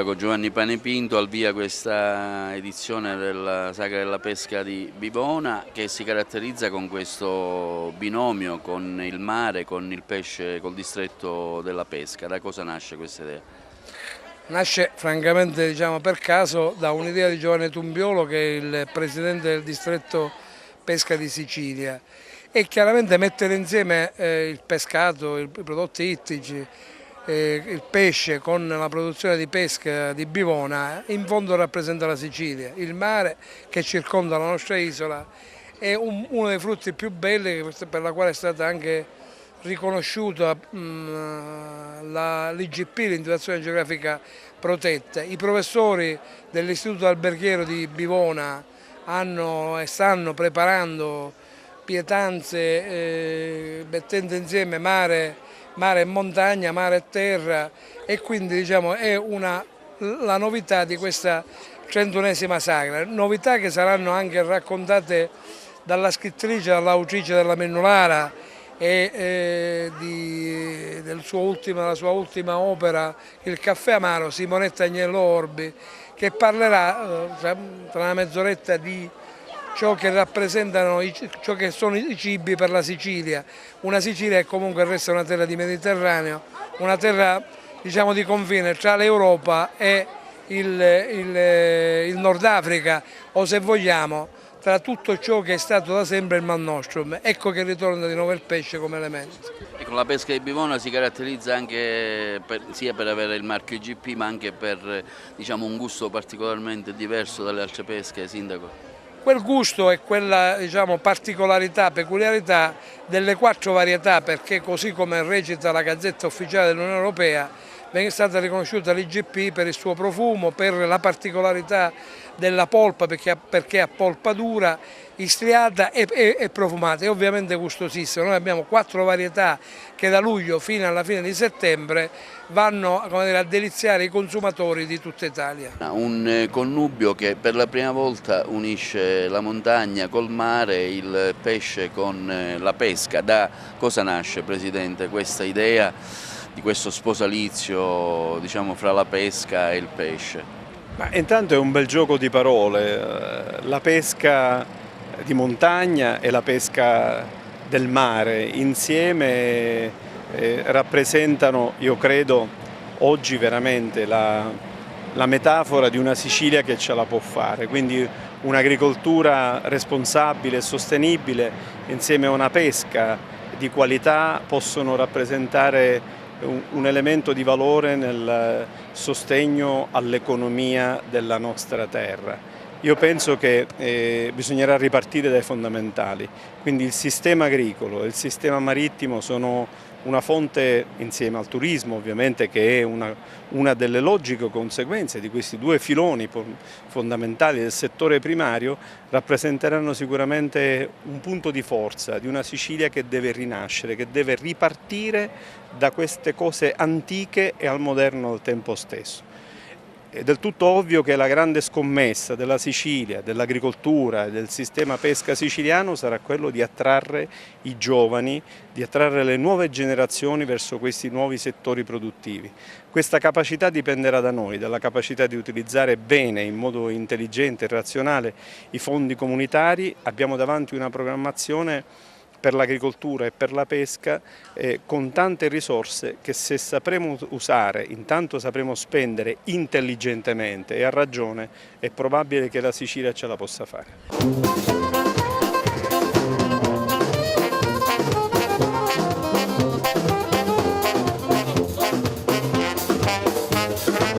Sindaco Giovanni Panepinto, al via questa edizione della Sagra della Pesca di Bivona, che si caratterizza con questo binomio con il mare, con il pesce, col distretto della pesca. Da cosa nasce questa idea? Nasce francamente per caso da un'idea di Giovanni Tumbiolo, che è il presidente del distretto pesca di Sicilia, e chiaramente mettere insieme il pescato, i prodotti ittici, il pesce con la produzione di pesca di Bivona in fondo rappresenta la Sicilia. Il mare che circonda la nostra isola è uno dei frutti più belli, per la quale è stata anche riconosciuta l'IGP, l'individuazione geografica protetta. I professori dell'Istituto Alberghiero di Bivona hanno e stanno preparando pietanze mettendo insieme mare e montagna, mare e terra, e quindi è la novità di questa 31esima sagra, novità che saranno anche raccontate dalla scrittrice, dall'autrice della Mennulara e della sua ultima opera, Il caffè amaro, Simonetta Agnello Orbi, che parlerà tra una mezz'oretta di ciò che rappresentano, ciò che sono i cibi per la Sicilia. Una Sicilia che comunque resta una terra di Mediterraneo, una terra di confine tra l'Europa e il Nord Africa, o se vogliamo tra tutto ciò che è stato da sempre il Mar Nostrum. Ecco che ritorna di nuovo il pesce come elemento. Ecco, la pesca di Bivona si caratterizza anche sia per avere il marchio IGP, ma anche per un gusto particolarmente diverso dalle altre pesche, Sindaco. Quel gusto e quella particolarità, peculiarità delle 4 varietà, perché così come recita la Gazzetta Ufficiale dell'Unione Europea, è stata riconosciuta l'IGP per il suo profumo, per la particolarità della polpa, perché ha polpa dura, istriata e profumata, e ovviamente gustosissima. Noi abbiamo 4 varietà che da luglio fino alla fine di settembre vanno a deliziare i consumatori di tutta Italia. Un connubio che per la prima volta unisce la montagna col mare, il pesce con la pesca. Da cosa nasce, Presidente, questa idea di questo sposalizio fra la pesca e il pesce? Ma intanto è un bel gioco di parole, la pesca di montagna e la pesca del mare insieme rappresentano, io credo, oggi veramente la metafora di una Sicilia che ce la può fare, quindi un'agricoltura responsabile e sostenibile insieme a una pesca di qualità possono rappresentare un elemento di valore nel sostegno all'economia della nostra terra. Io penso che bisognerà ripartire dai fondamentali, quindi il sistema agricolo e il sistema marittimo sono una fonte, insieme al turismo ovviamente, che è una delle logiche conseguenze di questi 2 filoni fondamentali del settore primario, rappresenteranno sicuramente un punto di forza di una Sicilia che deve rinascere, che deve ripartire da queste cose antiche e al moderno al tempo stesso. È del tutto ovvio che la grande scommessa della Sicilia, dell'agricoltura e del sistema pesca siciliano sarà quello di attrarre i giovani, di attrarre le nuove generazioni verso questi nuovi settori produttivi. Questa capacità dipenderà da noi, dalla capacità di utilizzare bene, in modo intelligente e razionale, i fondi comunitari. Abbiamo davanti una programmazione per l'agricoltura e per la pesca con tante risorse che, se sapremo usare, intanto sapremo spendere intelligentemente e a ragione, è probabile che la Sicilia ce la possa fare.